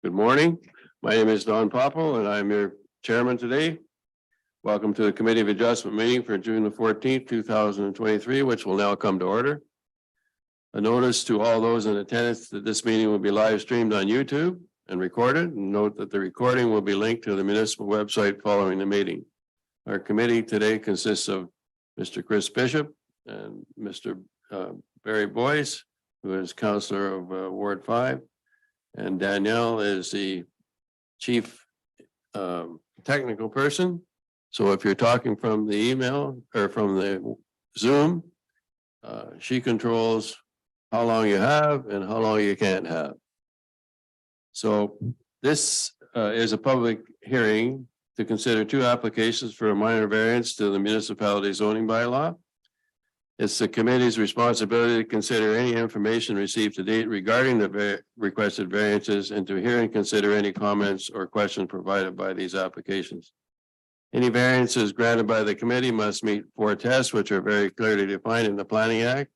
Good morning. My name is Don Popple and I'm your chairman today. Welcome to the Committee of Adjustment meeting for June the 14th, 2023, which will now come to order. A notice to all those in attendance that this meeting will be live streamed on YouTube and recorded. Note that the recording will be linked to the municipal website following the meeting. Our committee today consists of Mr. Chris Bishop and Mr. Barry Boyce, who is councillor of Ward 5. And Danielle is the chief technical person. So if you're talking from the email or from the Zoom, she controls how long you have and how long you can't have. So this is a public hearing to consider two applications for a minor variance to the municipality zoning bylaw. It's the committee's responsibility to consider any information received to date regarding the requested variances and to hear and consider any comments or questions provided by these applications. Any variances granted by the committee must meet 4 tests, which are very clearly defined in the Planning Act.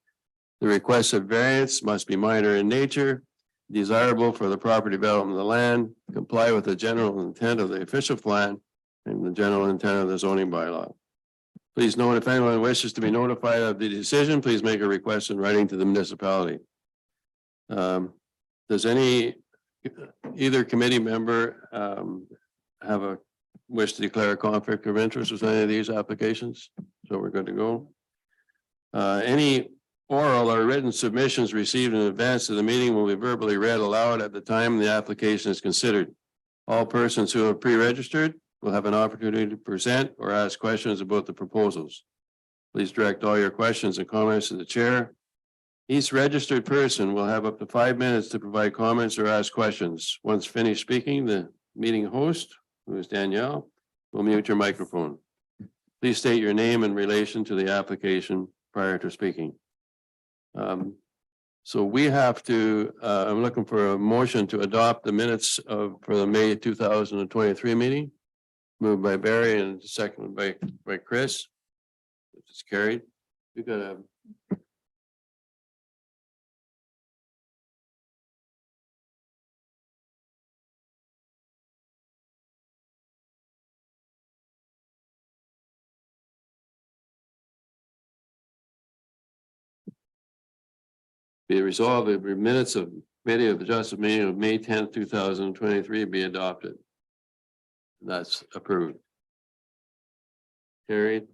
The requested variance must be minor in nature, desirable for the proper development of the land, comply with the general intent of the official plan and the general intent of the zoning bylaw. Please note if anyone wishes to be notified of the decision, please make a request in writing to the municipality. Does either committee member have a wish to declare a conflict of interest with any of these applications? So we're good to go. Any oral or written submissions received in advance of the meeting will be verbally read aloud at the time the application is considered. All persons who have pre-registered will have an opportunity to present or ask questions about the proposals. Please direct all your questions and comments to the chair. Each registered person will have up to 5 minutes to provide comments or ask questions. Once finished speaking, the meeting host, who is Danielle, will mute your microphone. Please state your name in relation to the application prior to speaking. So we have to, I'm looking for a motion to adopt the minutes for the May 2023 meeting. Moved by Barry and seconded by Chris. It's carried. We got a be resolved that the minutes of Committee of Adjustment meeting of May 10th, 2023 be adopted. That's approved. Carried.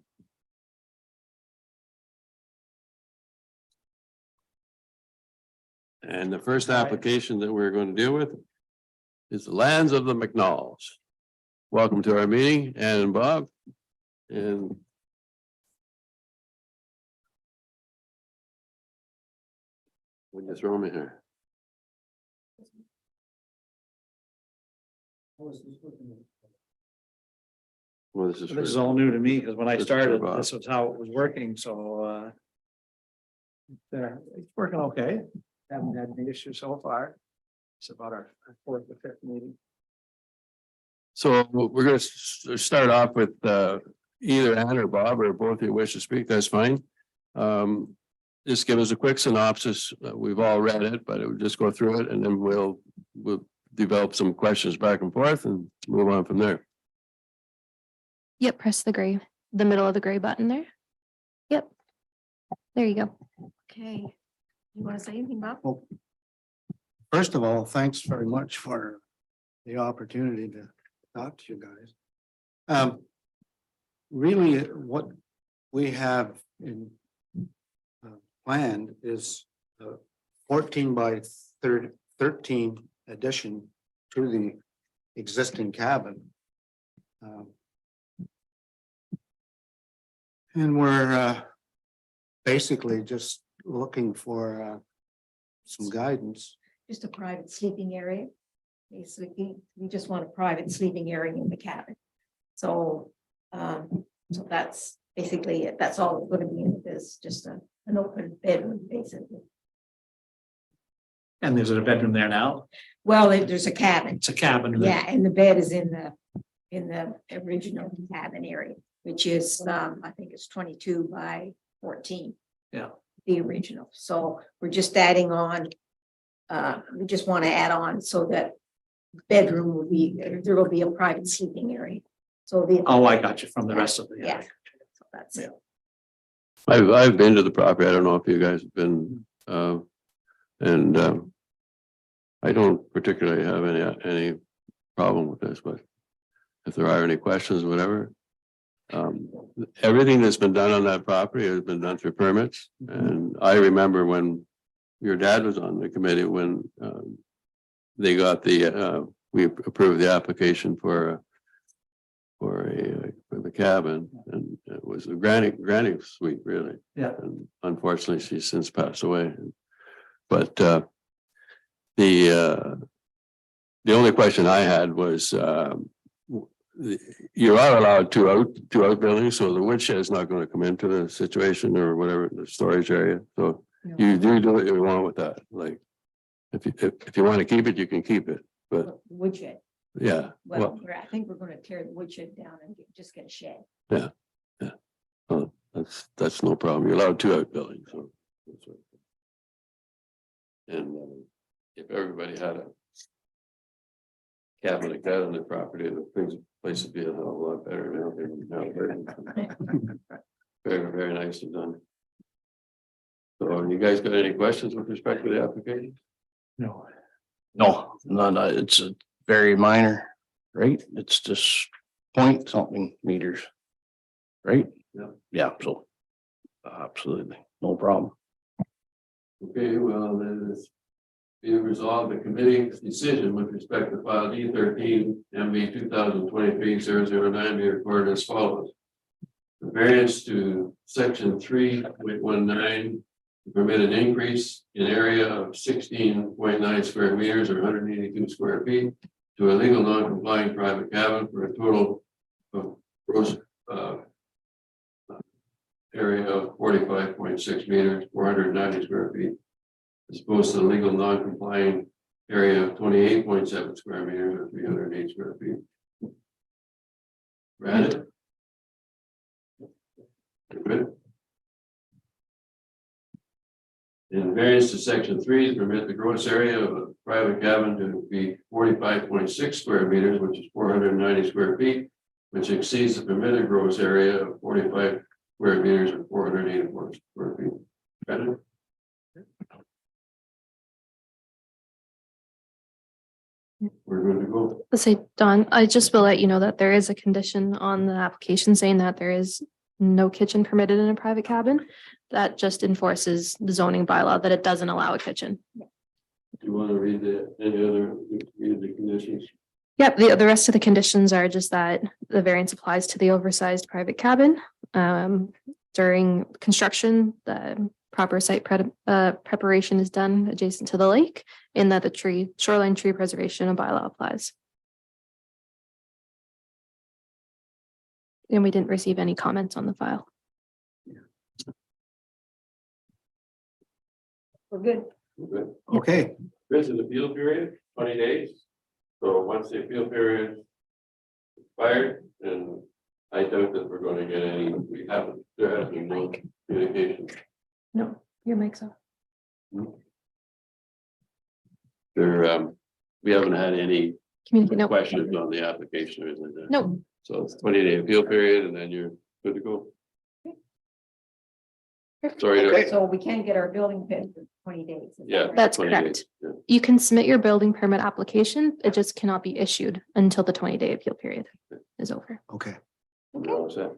And the first application that we're going to deal with is the lands of the McNalls. Welcome to our meeting, Ann and Bob. And when you throw me here. Well, this is all new to me because when I started, Bob. this was how it was working. So it's working okay. Haven't had any issues so far. It's about our 4th or 5th meeting. So we're going to start off with either Ann or Bob or both of you wish to speak. That's fine. Just give us a quick synopsis. We've all read it, but it would just go through it and then we'll develop some questions back and forth and move on from there. Yep, press the middle of the gray button there. Yep. There you go. Okay. You want to say anything, Bob? Well, first of all, thanks very much for the opportunity to talk to you guys. Really, what we have in planned is 14 by 13 addition to the existing cabin. And we're basically just looking for some guidance. Just a private sleeping area. Basically, we just want a private sleeping area in the cabin. So, so that's basically it. That's all it's going to be in this, just an open bedroom, basically. And there's a bedroom there now. Well, there's a cabin. It's a cabin. Yeah, and the bed is in the original cabin area, which is I think it's 22 by 14. Yeah. The original. So we're just adding on. We just want to add on so that bedroom will be, there will be a private sleeping area. So the. Oh, I got you from the rest of the. Yeah. So that's it. I've been to the property. I don't know if you guys have been, and I don't particularly have any problem with this, but if there are any questions, whatever. Everything that's been done on that property has been done through permits. And I remember when your dad was on the committee, when they got we approved the application for the cabin, and it was a granny suite, really. Yeah. And unfortunately, she's since passed away. But the only question I had was, you are allowed two outbuildings, so the woodshed is not going to come into the situation or whatever, the storage area. So you do what you want with that. Like, if you want to keep it, you can keep it. But Woodshed. yeah, Well, I think we're gonna tear the woodshed down and just get a shed. well, that's no problem. You're allowed two outbuildings. So that's right. And if everybody had a cabin like that on their property, the place would be a hell of a lot better now. Very, very nicely done. So you guys got any questions with respect to the application? No. No, it's a very minor, right? It's just point something meters. Right? Yeah. Yeah, so. Absolutely, no problem. Okay, well, then it's be resolved the committee's decision with respect to file D13 MB 2023-009 be recorded as follows. The variance to section 3.19 to permit an increase in area of 16.9 square meters or 182 square feet to a legal non-compliant private cabin for a total of gross area of 45.6 meters, 490 square feet, as opposed to the legal non-compliant area of 28.7 square meters or 308 square feet. Read it? Good. In variance to section 3 to permit the gross area of a private cabin to be 45.6 square meters, which is 490 square feet, which exceeds the permitted gross area of 45 square meters or 484 square feet. Read it? We're good to go. Let's say, Don, I just will let you know that there is a condition on the application saying that there is no kitchen permitted in a private cabin. That just enforces the zoning bylaw that it doesn't allow a kitchen. Do you want to read read the conditions? Yep, the rest of the conditions are just that the variance applies to the oversized private cabin. During construction, the proper site preparation is done adjacent to the lake, and that the shoreline tree preservation bylaw applies. And we didn't receive any comments on the file. We're good. Okay. Okay, This is the appeal period, 20 days. So once the appeal period expired, and I doubt that we're going to get any, there has been no communication. No, your mic's off. We haven't had any Communicate, no. questions on the application or anything like that. No, So it's 20-day appeal period and then you're good to go. Sorry. to- So we can get our building permit for 20 days. Is that Yeah. right? that's 20 correct. days, yeah. You can submit your building permit application. It just cannot be issued until the 20-day appeal period is over. okay. We're all set.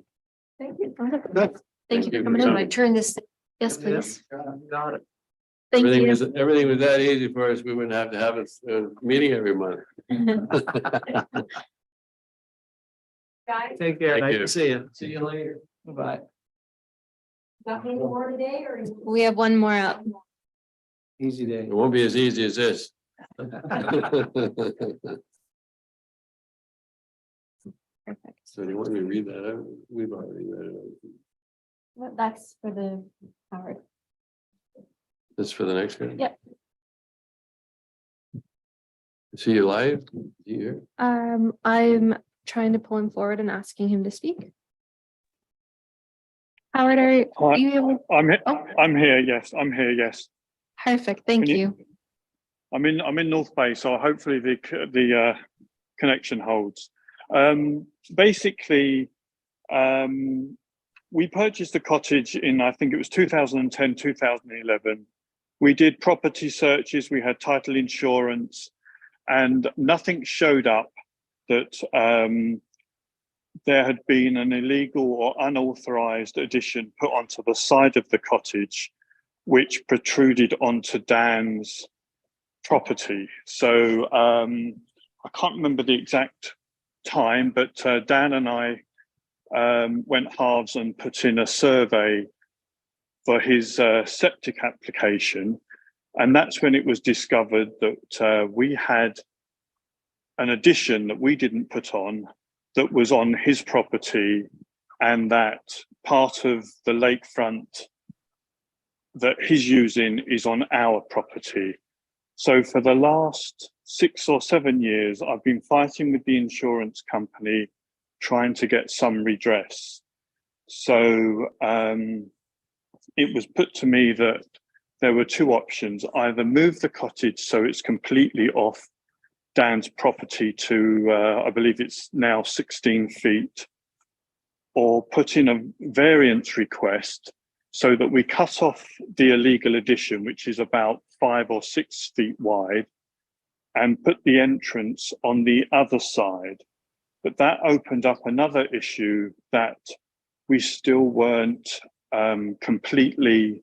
Thank you. Good. Thank you you for for coming in. coming. I turn this. Yes, please. Got it. Thank Everything you. everything was that easy for us. We wouldn't have to have a meeting every month. Guys, Take care. Thank Nice you. to see you. See you later. Bye. got any more today or? We have one more up. Easy day. It won't be as easy as this. Perfect. So do you want me to read that out? We've already read it out. Well, that's for the Howard. This for the next guy? Yep. See you live? Here. I'm trying to pull him forward and asking him to speak. Howard, are Hi, you able? I'm Oh. I'm here. Yes, I'm here. Yes. Perfect, thank Can you. I'm in North Bay, so hopefully the connection holds. Basically, we purchased a cottage in, I think it was 2010, 2011. We did property searches, we had title insurance, and nothing showed up that there had been an illegal or unauthorized addition put onto the side of the cottage, which protruded onto Dan's property. So I can't remember the exact time, but Dan and I went halves and put in a survey for his septic application. And that's when it was discovered that we had an addition that we didn't put on that was on his property, and that part of the lakefront that he's using is on our property. So for the last 6 or 7 years, I've been fighting with the insurance company, trying to get some redress. So it was put to me that there were 2 options: either move the cottage so it's completely off Dan's property to, I believe it's now 16 feet, or put in a variance request so that we cut off the illegal addition, which is about 5 or 6 feet wide, and put the entrance on the other side. But that opened up another issue, that we still weren't completely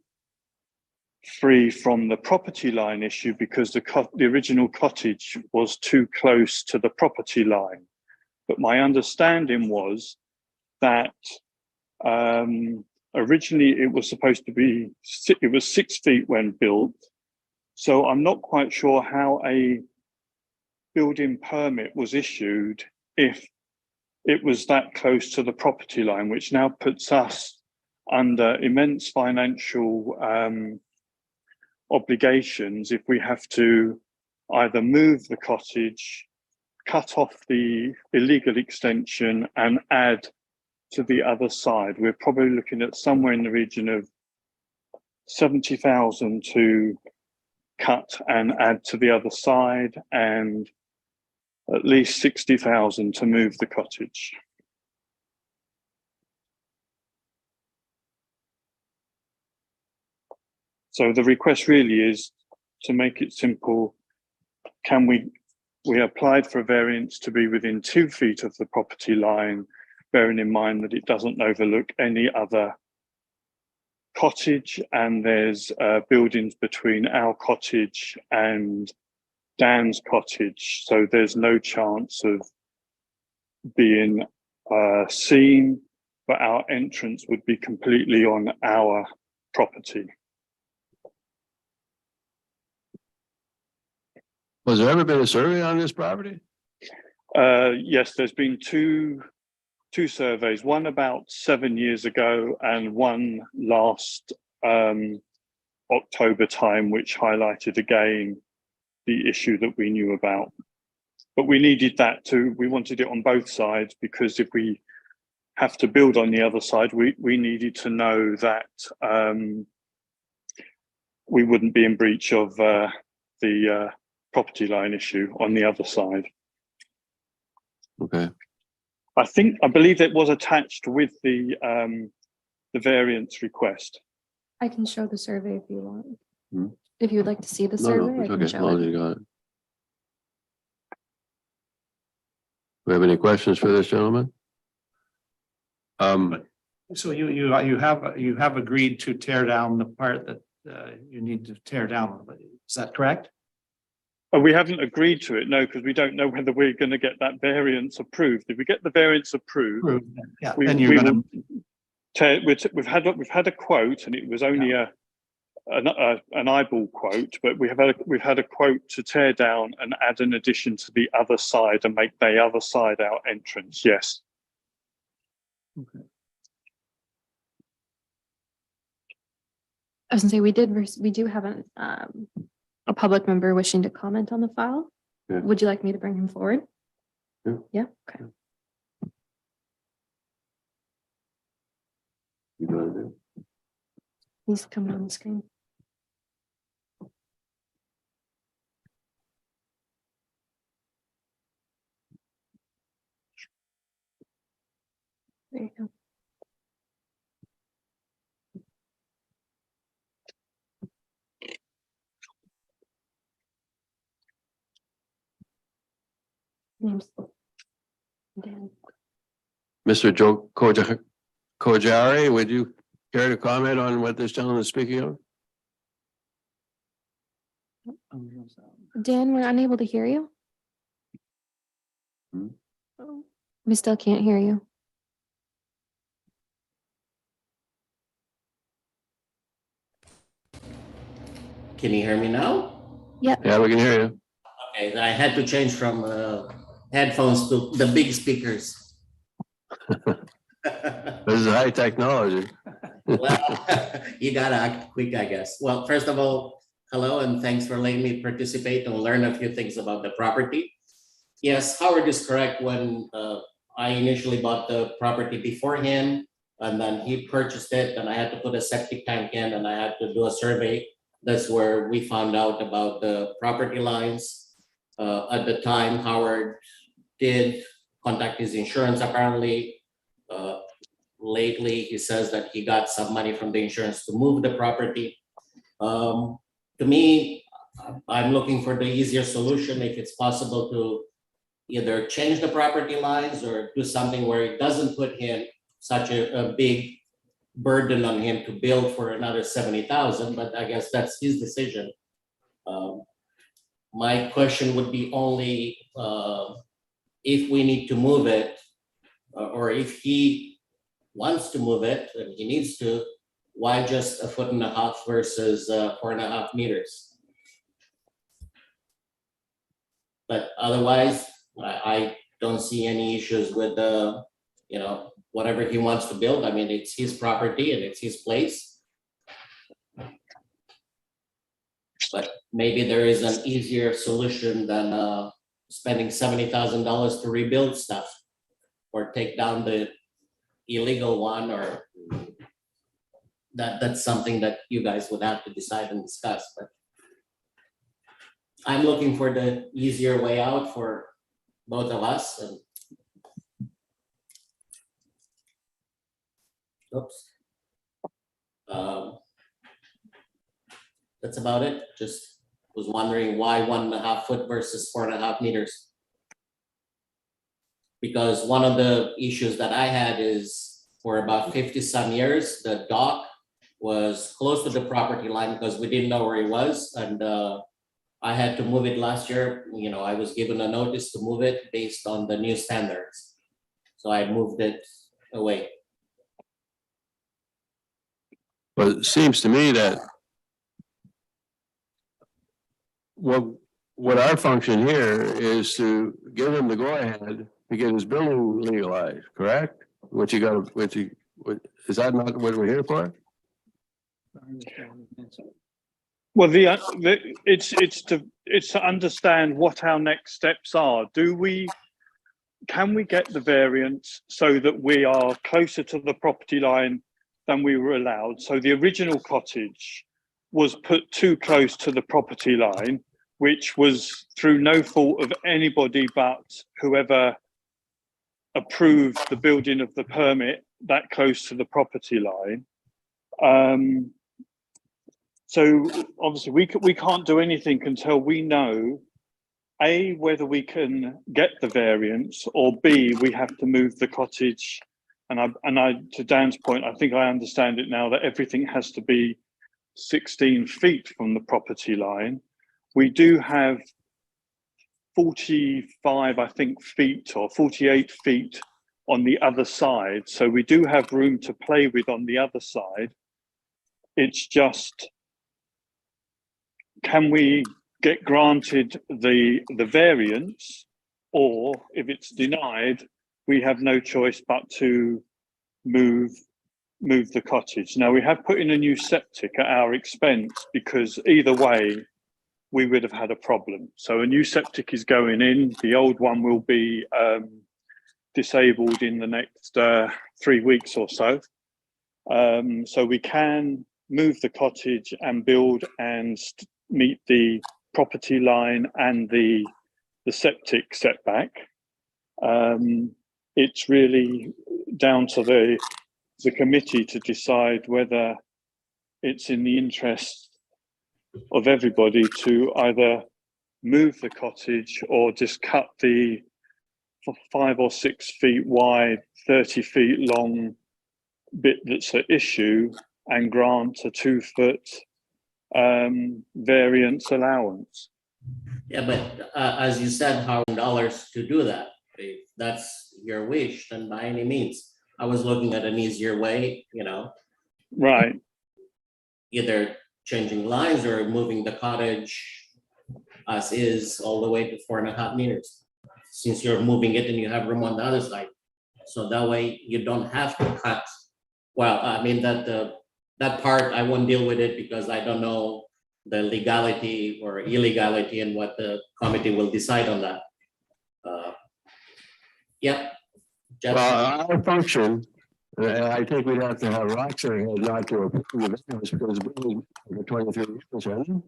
free from the property line issue, because the original cottage was too close to the property line. But my understanding was that originally it was supposed to be, it was 6 feet when built. So I'm not quite sure how a building permit was issued if it was that close to the property line, which now puts us under immense financial obligations if we have to either move the cottage, cut off the illegal extension, and add to the other side. We're probably looking at somewhere in the region of 70,000 to cut and add to the other side, and at least 60,000 to move the cottage. So the request really is, to make it simple, can we applied for a variance to be within 2 feet of the property line, bearing in mind that it doesn't overlook any other cottage, and there's buildings between our cottage and Dan's cottage, so there's no chance of being seen, but our entrance would be completely on our property. Was there ever been a survey on this property? Yes, there's been two surveys, one about 7 years ago and one last October time, which highlighted again the issue that we knew about. But we needed that too. We wanted it on both sides, because if we have to build on the other side, we needed to know that we wouldn't be in breach of the property line issue on the other side. Okay. I believe it was attached with the variance request. I can show the survey if you want. Hmm. If you would like to see the No, survey, I it's can okay, as show long as it. you got it. We have any questions for this gentleman? So you have agreed to tear down the part that you need to tear down. Is that correct? We haven't agreed to it, no, because we don't know whether we're going to get that variance approved. If we get the variance approved, Yeah, we, then you're we gonna. will tear, we've had a quote, and it was only an eyeball quote, but we've had a quote to tear down and add an addition to the other side and make the other side our entrance. Yes. Okay. I was gonna say, we do have a public member wishing to comment on the file. Yeah. Would you like me to bring him forward? Yeah. Yeah, okay. You got it there? He's coming on the screen. Name's Dan. Mr. Joe Kojari, would you care to comment on what this gentleman is speaking of? Dan, we're unable to hear you. Hmm? We still can't hear you. Can you hear me now? Yeah, we can hear you. Okay, I had to change from headphones to the big speakers. This is high technology. Well, you gotta act quick, I guess. Well, first of all, hello and thanks for letting me participate and learn a few things about the property. Yes, Howard is correct. When I initially bought the property before him, and then he purchased it, and I had to put a septic tank in, and I had to do a survey. That's where we found out about the property lines. At the time, Howard did contact his insurance apparently. Lately, he says that he got some money from the insurance to move the property. To me, I'm looking for the easier solution if it's possible to either change the property lines or do something where it doesn't put him such a big burden on him to build for another 70,000, but I guess that's his decision. My question would be only if we need to move it, or if he wants to move it and he needs to, why just 1.5 feet versus 4.5 meters? But otherwise, I don't see any issues with whatever he wants to build. I mean, it's his property and it's his place. But maybe there is an easier solution than spending $70,000 to rebuild stuff or take down the illegal one, or that's something that you guys would have to decide and discuss. But I'm looking for the easier way out for both of us. And oops. That's about it. Just was wondering why 1.5 feet versus 4.5 meters. Because one of the issues that I had is for about 50 some years, the dock was close to the property line because we didn't know where it was. And I had to move it last year. I was given a notice to move it based on the new standards. So I moved it away. But it seems to me that what our function here is to give him the go-ahead to get his building legalized, correct? Is that not what we're here for? Well, it's to understand what our next steps are. Can we get the variance so that we are closer to the property line than we were allowed? So the original cottage was put too close to the property line, which was through no fault of anybody but whoever approved the building of the permit that close to the property line. So obviously we can't do anything until we know A, whether we can get the variance, or B, we have to move the cottage. And I to Dan's point, I think I understand it now that everything has to be 16 feet from the property line. We do have 45, I think, feet or 48 feet on the other side. So we do have room to play with on the other side. It's just, can we get granted the variance, or if it's denied, we have no choice but to move the cottage. Now, we have put in a new septic at our expense because either way, we would have had a problem. So a new septic is going in. The old one will be disabled in the next 3 weeks or so. So we can move the cottage and build and meet the property line and the septic setback. It's really down to the committee to decide whether it's in the interest of everybody to either move the cottage or just cut the for 5 or 6 feet wide, 30 feet long bit that's at issue and grant a 2-foot variance allowance. Yeah, but as you said, $100 to do that. If that's your wish, then by any means. I was looking at an easier way, Right. either changing lines or moving the cottage as is all the way to 4.5 meters. Since you're moving it and you have room on the other side. So that way you don't have to cut. Well, I mean, that part, I won't deal with it because I don't know the legality or illegality and what the committee will decide on that. Yep. Jeff? Well, our function, I think we'd have to have Roxanne here not to approve it because it's been for 23 years, hasn't it?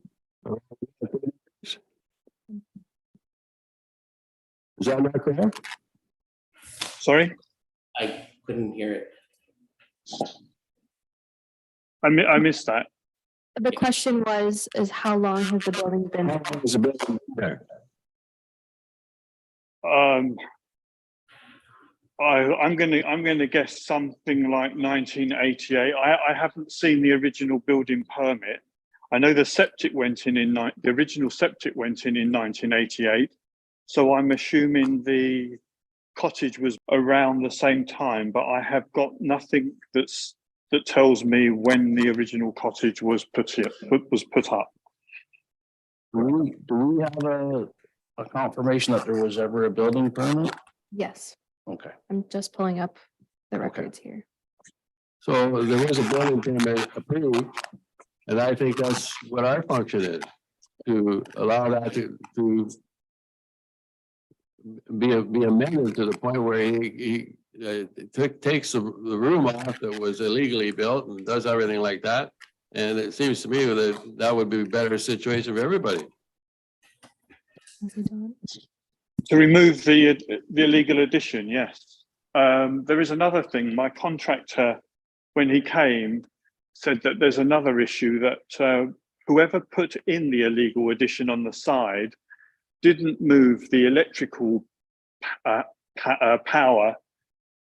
Is that not correct? Sorry, I couldn't hear it. I missed that. The question is how long has the building been? How long has it been there? I'm gonna guess something like 1988. I haven't seen the original building permit. I know the original septic went in 1988. So I'm assuming the cottage was around the same time, but I have got nothing that tells me when the original cottage was put up. Do we have a confirmation that there was ever a building permit? Yes, Okay. I'm just pulling up the records here. So there was a building permit approved, and I think that's what our function is, to allow that to be amended to the point where he takes the room off that was illegally built and does everything like that. And it seems to me that would be a better situation for everybody. To remove the illegal addition, yes. There is another thing. My contractor, when he came, said that there's another issue that whoever put in the illegal addition on the side didn't move the electrical power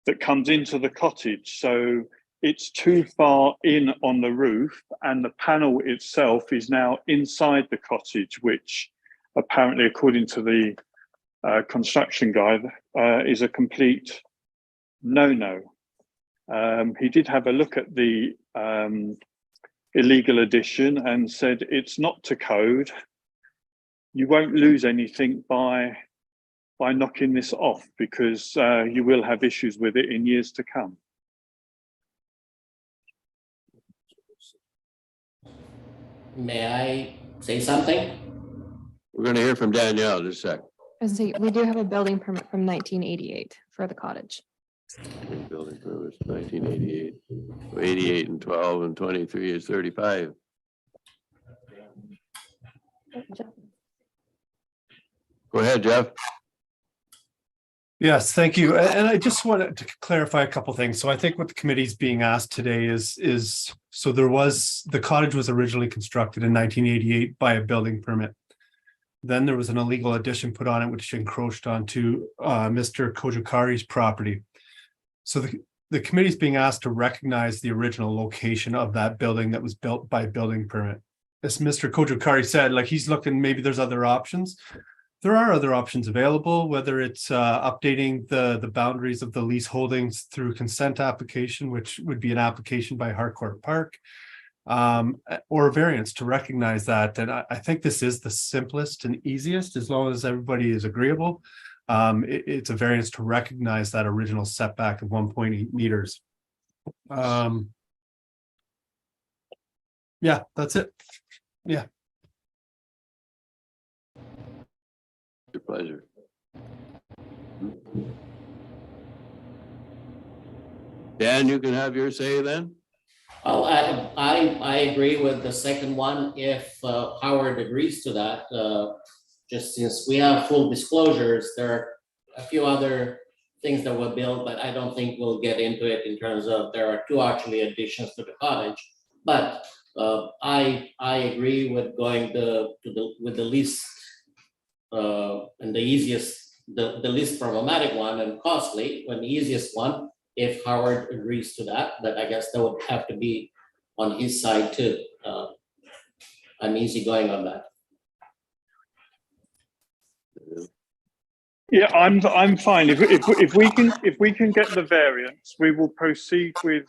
that comes into the cottage. So it's too far in on the roof, and the panel itself is now inside the cottage, which apparently, according to the construction guy, is a complete no-no. He did have a look at the illegal addition and said it's not to code. You won't lose anything by knocking this off because you will have issues with it in years to come. May I say something? We're going to hear from Danielle in a sec. As I say, we do have a building permit from 1988 for the cottage. Building permits 1988, 88 and 12 and 23 is 35. Go ahead, Jeff. Yes, thank you. And I just wanted to clarify a couple things. So I think what the committee's being asked today is so the cottage was originally constructed in 1988 by a building permit. Then there was an illegal addition put on it, which encroached onto Mr. Kojikari's property. So the committee's being asked to recognize the original location of that building that was built by building permit. As Mr. Kojikari said, like he's looking, maybe there's other options. There are other options available, whether it's updating the boundaries of the lease holdings through consent application, which would be an application by Harcourt Park, or a variance to recognize that. And I think this is the simplest and easiest, as long as everybody is agreeable. It's a variance to recognize that original setback of 1.8 meters. Yeah, that's it. Yeah. Your pleasure. Dan, you can have your say then. Well, I agree with the second one if Howard agrees to that. Just since we have full disclosures, there are a few other things that were built, but I don't think we'll get into it in terms of there are two actually additions to the cottage. But I agree with going with the least and the easiest the least problematic one and costly, and the easiest one, if Howard agrees to that, but I guess that would have to be on his side too. I'm easygoing on that. Yeah, I'm fine. If we can get the variance, we will proceed with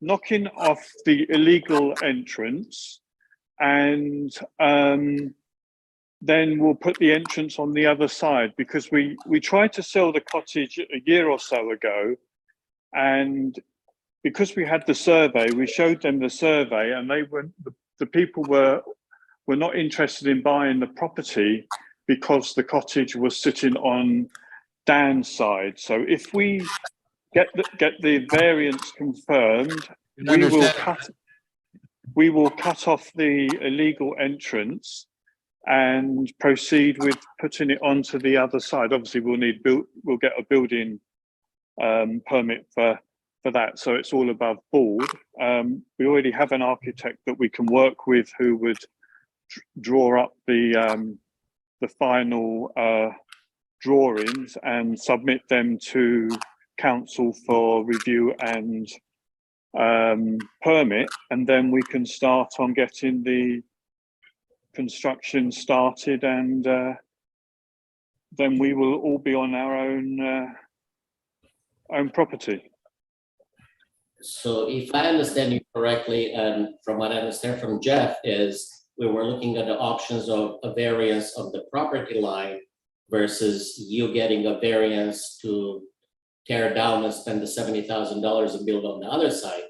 knocking off the illegal entrance, and then we'll put the entrance on the other side, because we tried to sell the cottage a year or so ago, and because we had the survey, we showed them the survey, and they were the people were not interested in buying the property because the cottage was sitting on Dan's side. So if we get the variance confirmed, we will cut off the illegal entrance and proceed with putting it onto the other side. Obviously, we'll get a building permit for that, so it's all above board. We already have an architect that we can work with who would draw up the final drawings and submit them to council for review and permit, and then we can start on getting the construction started, and then we will all be on our own property. So if I understand you correctly, and from what I understand from Jeff, is we were looking at the options of a variance of the property line versus you getting a variance to tear down and spend the $70,000 and build on the other side.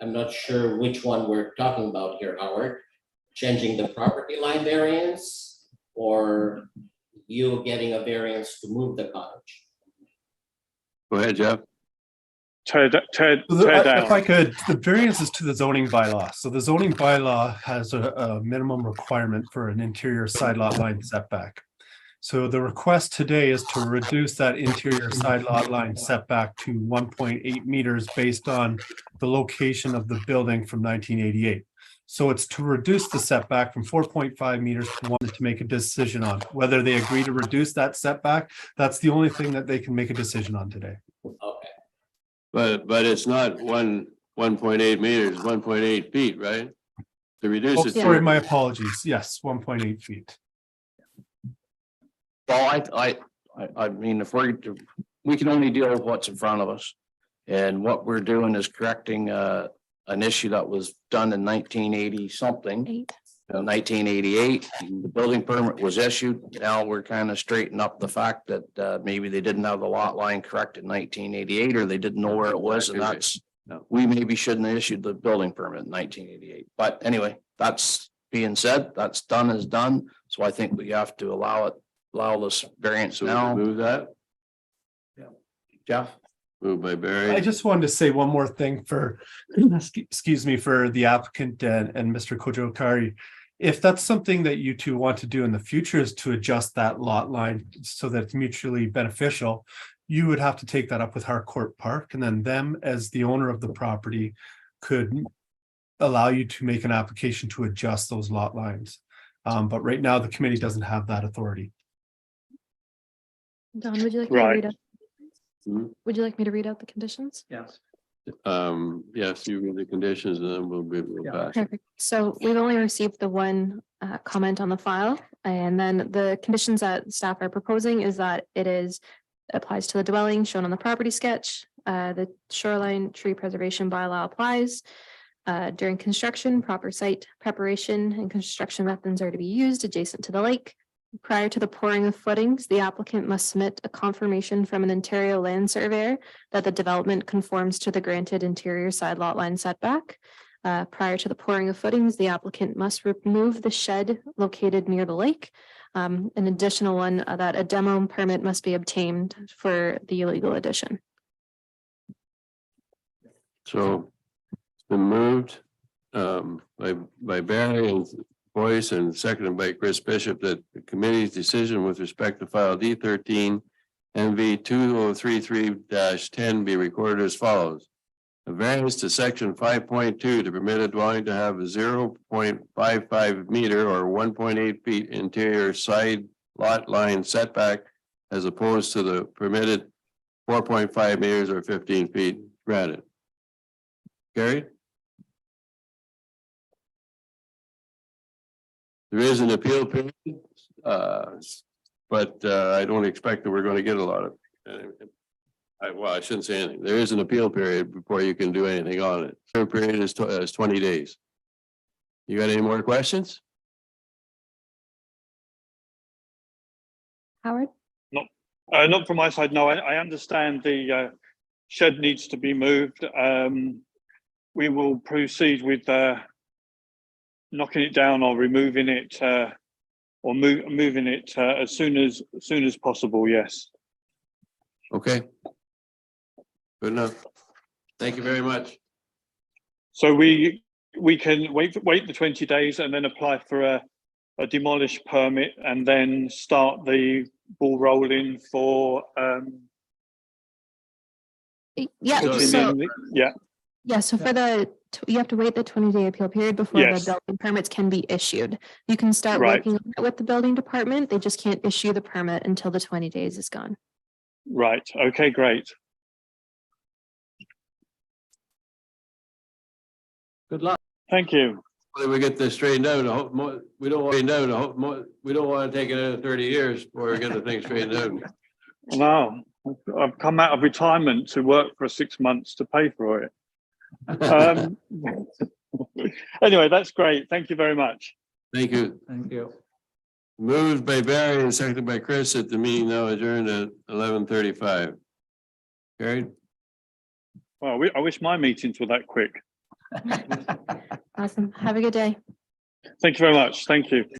I'm not sure which one we're talking about here, Howard. Changing the property line variance or you getting a variance to move the cottage? Go ahead, Jeff. Tear down. If I could, the variance is to the zoning bylaw. So the zoning bylaw has a minimum requirement for an interior side lot line setback. So the request today is to reduce that interior side lot line setback to 1.8 meters based on the location of the building from 1988. So it's to reduce the setback from 4.5 meters to 1 to make a decision on whether they agree to reduce that setback. That's the only thing that they can make a decision on today. Okay. But it's not 1.8 meters, 1.8 feet, right? To reduce Oh, it. sorry, my apologies. Yes, 1.8 feet. Well, I mean, if we can only deal with what's in front of us. And what we're doing is correcting an issue that was done in 1980 something. 1988, the building permit was issued. Now we're kind of straightening up the fact that maybe they didn't have the lot line correct in 1988, or they didn't know where it was, and that's we maybe shouldn't have issued the building permit in 1988. But anyway, that's being said, that's done is done. So I think we have to allow this variance So now. move that. Jeff? Moved by Barry. I just wanted to say one more thing for, excuse me, for the applicant and Mr. Kojokari. If that's something that you two want to do in the future is to adjust that lot line so that it's mutually beneficial, you would have to take that up with Harcourt Park, and then them as the owner of the property could allow you to make an application to adjust those lot lines. But right now, the committee doesn't have that authority. Don, would you like me to Right. read out? Hmm? Would you like me to read out the conditions? Yes. Yes, you read the conditions and then we'll pass. Perfect. So we've only received the one comment on the file, and then the conditions that staff are proposing is that it applies to the dwelling shown on the property sketch. The shoreline tree preservation bylaw applies. During construction, proper site preparation and construction methods are to be used adjacent to the lake. Prior to the pouring of footings, the applicant must submit a confirmation from an Ontario land surveyor that the development conforms to the granted interior side lot line setback. Prior to the pouring of footings, the applicant must remove the shed located near the lake. An additional one, that a demo permit must be obtained for the illegal addition. So it's been moved by Barry and Boyce and seconded by Chris Bishop that the committee's decision with respect to file D13 NV 2033-10 be recorded as follows. A variance to section 5.2 to permit a dwelling to have a 0.55 meter or 1.8 feet interior side lot line setback as opposed to the permitted 4.5 meters or 15 feet granted. Carried? There is an appeal period, but I don't expect that we're going to get a lot of. Well, I shouldn't say anything. There is an appeal period before you can do anything on it. The period is 20 days. You got any more questions? Howard? Not from my side, no, I understand the shed needs to be moved. We will proceed with knocking it down or removing it or moving it as soon as possible, yes. Okay. Good enough. Thank you very much. So we can wait the 20 days and then apply for a demolish permit and then start the ball rolling for Yeah, So- putting so, in yeah. yeah, so for you have to wait the 20-day appeal period before the Yes. building permits can be issued. You can start Right. working on it with the building department. They just can't issue the permit until the 20 days is gone. Right. Okay, great. Good luck. Thank you. When we get this straightened out, I hope we don't want to take it another 30 years before we get the thing straightened out. Wow. I've come out of retirement to work for 6 months to pay for it. Anyway, that's great. Thank you very much. Thank you. Thank you. Moved by Barry and seconded by Chris at the meeting now adjourned at 11:35. Carried? Well, I wish my meetings were that quick. Awesome. Have a good day. Thank you very much. Thank you.